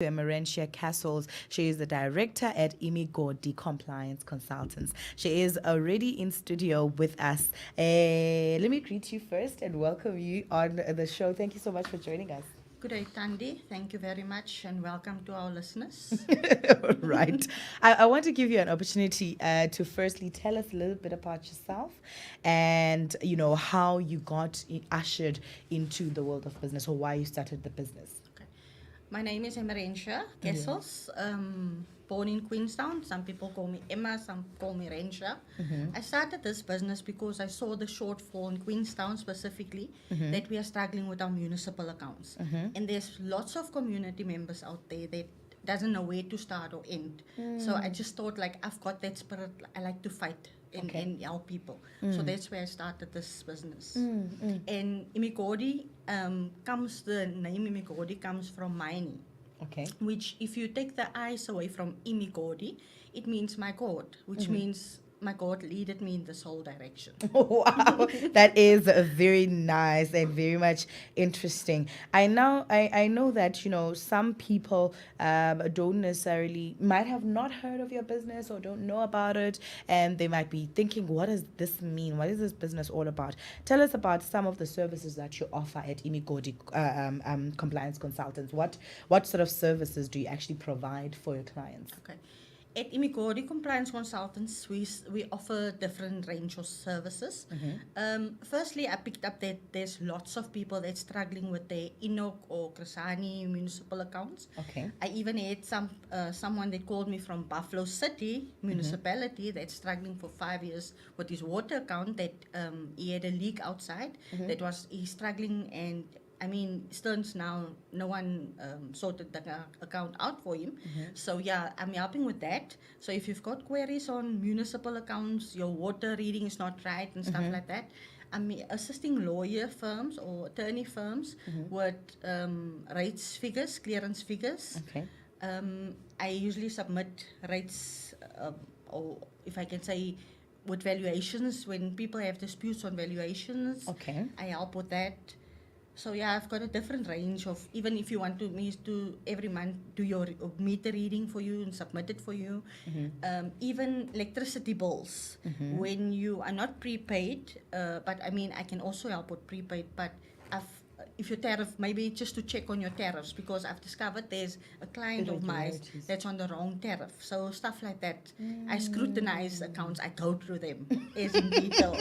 Emmerentia Cassels. She is the director at Imigodi Compliance Consultants. She is already in studio with us. Let me greet you first and welcome you on the show. Thank you so much for joining us. Good day, Tandy. Thank you very much and welcome to our listeners. Right. I want to give you an opportunity to firstly tell us a little bit about yourself and, how you got ushered into the world of business or why you started the business. Okay. My name is Emmerentia Cassels, born in Queenstown. Some people call me Emma, some call me Rentia. I started this business because I saw the shortfall in Queenstown specifically that we are struggling with our municipal accounts. And there's lots of community members out there that doesn't know where to start or end. So I just thought like I've got that spirit. I like to fight and help people. So that's where I started this business. And Imigodi the name Imigodi comes from mining. Okay. Which, if you take the eyes away from Imigodi, it means my God, which means my God leaded me in this whole direction. Wow, that is very nice and very much interesting. I know that some people don't necessarily might have not heard of your business or don't know about it, and they might be thinking, "What does this mean? What is this business all about?" Tell us about some of the services that you offer at Imigodi Compliance Consultants. What sort of services do you actually provide for your clients? Okay. At Imigodi Compliance Consultants, we offer different range of services. Firstly, I picked up that there's lots of people that's struggling with their Inok or Krasani municipal accounts. Okay. I even had someone that called me from Buffalo City municipality that's struggling for 5 years with his water account that he had a leak outside he's struggling, and I mean, Stearns now, no one sorted the account out for him. So yeah, I'm helping with that. So if you've got queries on municipal accounts, your water reading is not right and stuff like that, I'm assisting lawyer firms or attorney firms with rates figures, clearance figures. Okay. I usually submit rates, or if I can say, with valuations when people have disputes on valuations. Okay. I help with that. So yeah, I've got a different range of, even if you want me to every month do your meter reading for you and submit it for you. Even electricity bills, when you are not prepaid, but I mean, I can also help with prepaid, but if your tariff, maybe just to check on your tariffs, because I've discovered there's a client of mine that's on the wrong tariff. So stuff like that. I scrutinize accounts. I go through them as in detail.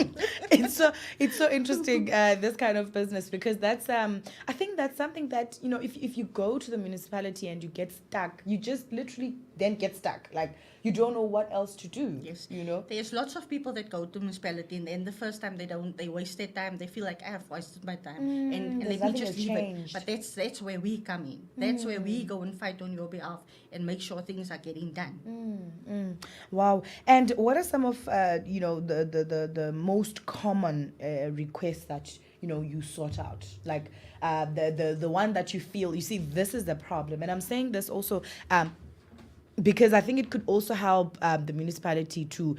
It's so interesting, this kind of business, because that's I think that's something that if you go to the municipality and you get stuck, you just literally then get stuck, like you don't know what else to do. Yes, there's lots of people that go to municipality and then the first time they waste their time. They feel like I have wasted my time and let me just leave it. But that's where we come in. That's where we go and fight on your behalf and make sure things are getting done. Wow. And what are some of the most common requests that you sort out, like the one that you feel, you see, this is the problem? And I'm saying this also because I think it could also help the municipality to,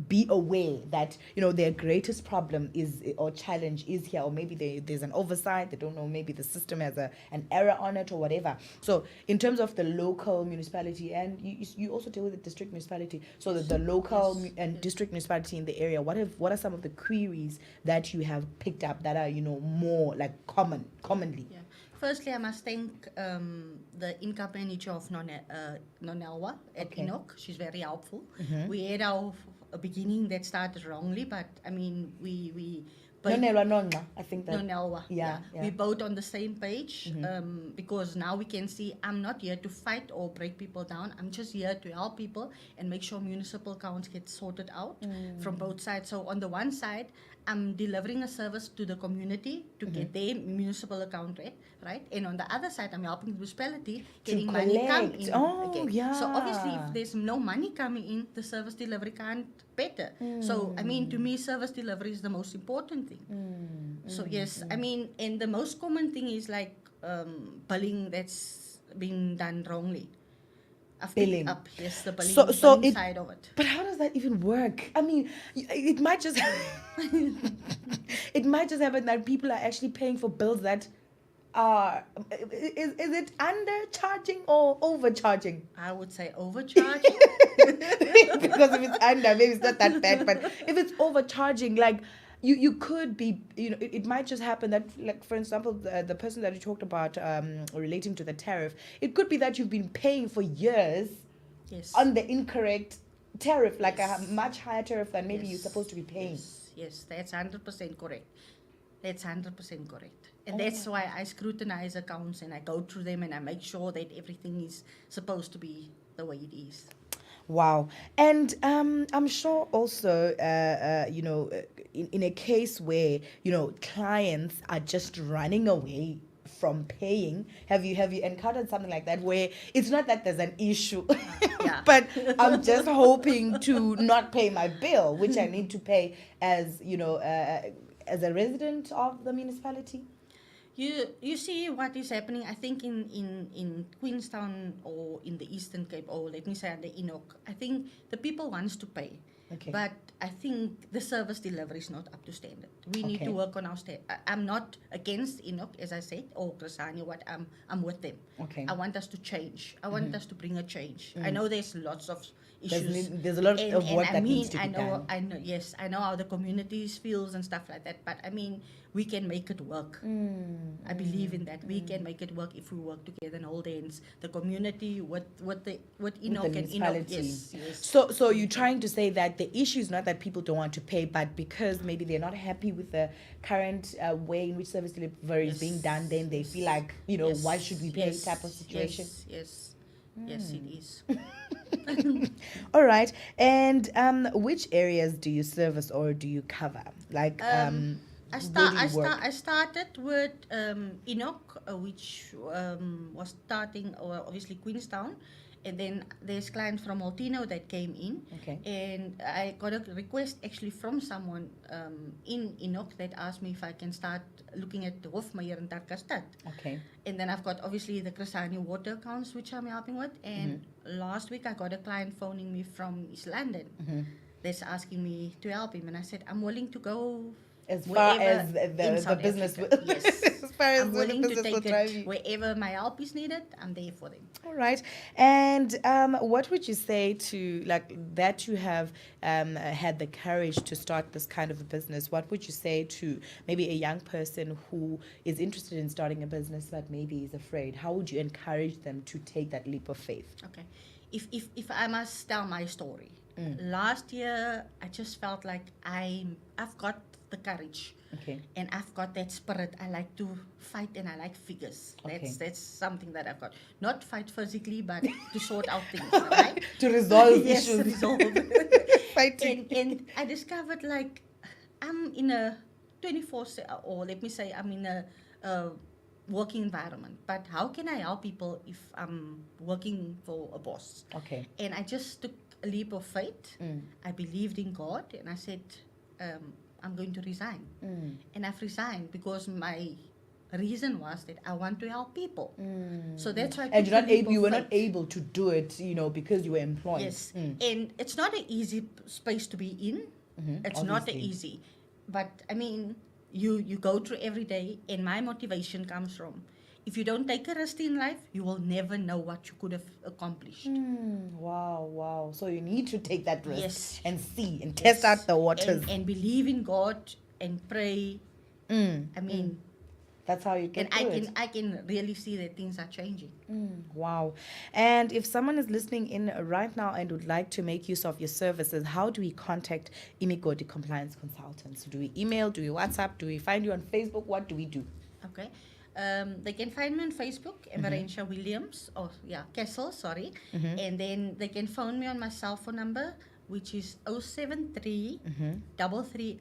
be aware that, their greatest problem is or challenge is here, or maybe there's an oversight, they don't know, maybe the system has an error on it or whatever. So in terms of the local municipality, and you also deal with the district municipality, so the local and district municipality in the area, what are some of the queries that you have picked up that are, more like commonly? Yeah. Firstly, I must thank the income manager of Nonelwa at Enoch. She's very helpful. We had our beginning that started wrongly, but I mean, we Nonelwa, I think that. Nonelwa. Yeah. We both on the same page because now we can see I'm not here to fight or break people down. I'm just here to help people and make sure municipal accounts get sorted out from both sides. So on the one side, I'm delivering a service to the community to get their municipal account right? And on the other side, I'm helping the municipality getting money come in. So obviously, if there's no money coming in, the service delivery can't better. So, I mean, to me, service delivery is the most important thing. So, yes, I mean, and the most common thing is like billing that's been done wrongly. Billing. Up, yes, the billing, billing side of it. But how does that even work? I mean, it might just it might just happen that people are actually paying for bills that are, is it undercharging or overcharging? I would say overcharging. Because if it's under, maybe it's not that bad. But if it's overcharging, like you could be, it might just happen that, like, for example, the person that you talked about relating to the tariff, it could be that you've been paying for years Yes. on the incorrect tariff, like Yes. a much higher tariff than maybe Yes. you're supposed to be paying. Yes, that's 100% correct. That's 100% correct. And Oh that's my why I scrutinize accounts and I go through them and I make sure that everything is supposed to be the way it is. Wow. And I'm sure also, in a case where, clients are just running away from paying, have you encountered something like that where it's not that there's an issue, Yeah. but I'm just hoping to not pay my bill, which I need to pay as, as a resident of the municipality? You see what is happening, I think, in Queenstown or in the Eastern Cape, or let me say under Enoch. I think the people wants to pay. Okay. But I think the service delivery is not up to standard. We need Okay. to work on our I'm not against Enoch, as I said, or Krasani, I'm with them. Okay. I want us to change. I want us to bring a change. I know there's lots of There's, issues. there's a lot of work that needs to be I know, done. I know, yes, I know how the communities feels and stuff like that. But I mean, we can make it work. I believe in that. We can make it work if we work together and hold hands. The community with Enoch and Enoch. municipality. Yes. So you're trying to say that the issue is not that people don't want to pay, but because maybe they're not happy with the current way in which service delivery is being done, then they feel like, Yes. why should we pay type of situation? Yes, it is. All right. And which areas do you service or do you cover? Like, where do you work? I started with Enoch, which was starting, obviously, Queenstown. And then there's clients from Altino that came in. Okay. And I got a request actually from someone in Enoch that asked me if I can start looking at the Hofmeyer and Tarkastad. Okay. And then I've got obviously the Krasani water accounts, which I'm helping with. And last week I got a client phoning me from East London. That's asking me to help him. And I said, I'm willing to go As far wherever as in the South business, Africa. Yes. as far as I'm the willing to business will take drive it you. wherever my help is needed. I'm there for them. All right. And what would you say to, like, that you have had the courage to start this kind of a business? What would you say to maybe a young person who is interested in starting a business but maybe is afraid? How would you encourage them to take that leap of faith? Okay. If I must tell my story, last year I just felt like I've got the courage. Okay. And I've got that spirit. I like to fight and I like figures. Okay. That's something that I've got. Not fight physically, but to sort out things, right? To resolve Yes, issues. resolve. Fighting. And I discovered, like, I'm in a 24, or let me say I'm in a working environment. But how can I help people if I'm working for a boss? Okay. And I just took a leap of faith. I believed in God and I said, I'm going to resign. And I've resigned because my reason was that I want to help people. So that's why I And took the leap you of were not faith. able to do it, because you were employed. Yes. And it's not an easy space to be in. It's not Obviously. easy. But I mean, you go through every day, and my motivation comes from, if you don't take a risk in life, you will never know what you could have accomplished. Wow. So you need to take that risk Yes. and see and test out the waters. And believe in God and pray. I mean, That's how you get and through it. I can really see that things are changing. Wow. And if someone is listening in right now and would like to make use of your services, how do we contact Imigodi Compliance Consultants? Do we email? Do we WhatsApp? Do we find you on Facebook? What do we do? Okay. They can find me on Facebook, Emmerentia Cassels, sorry. And then they can phone me on my cell phone number, which is 073 330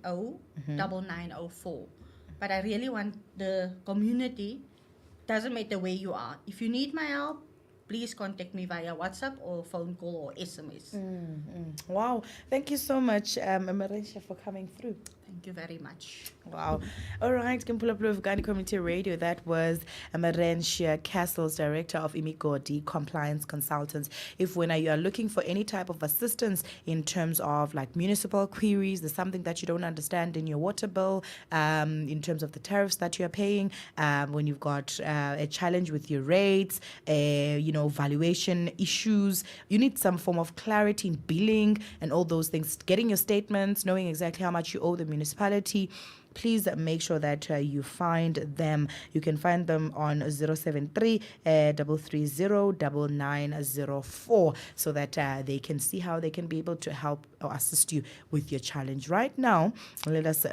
9904. But I really want the community, doesn't matter where you are. If you need my help, please contact me via WhatsApp or phone call or SMS. Wow. Thank you so much, Emmerentia, for coming through. Thank you very much. Wow. All right, Kimpulapulu Uganda Community Radio. That was Emmerentia Cassels, Director of Imigodi Compliance Consultants. If when you are looking for any type of assistance in terms of like municipal queries, there's something that you don't understand in your water bill, in terms of the tariffs that you're paying, when you've got a challenge with your rates, valuation issues, you need some form of clarity in billing and all those things, getting your statements, knowing exactly how much you owe the municipality. Please make sure that you find them. You can find them on 073 330 9904 so that they can see how they can be able to help or assist you with your challenge. Right now, let us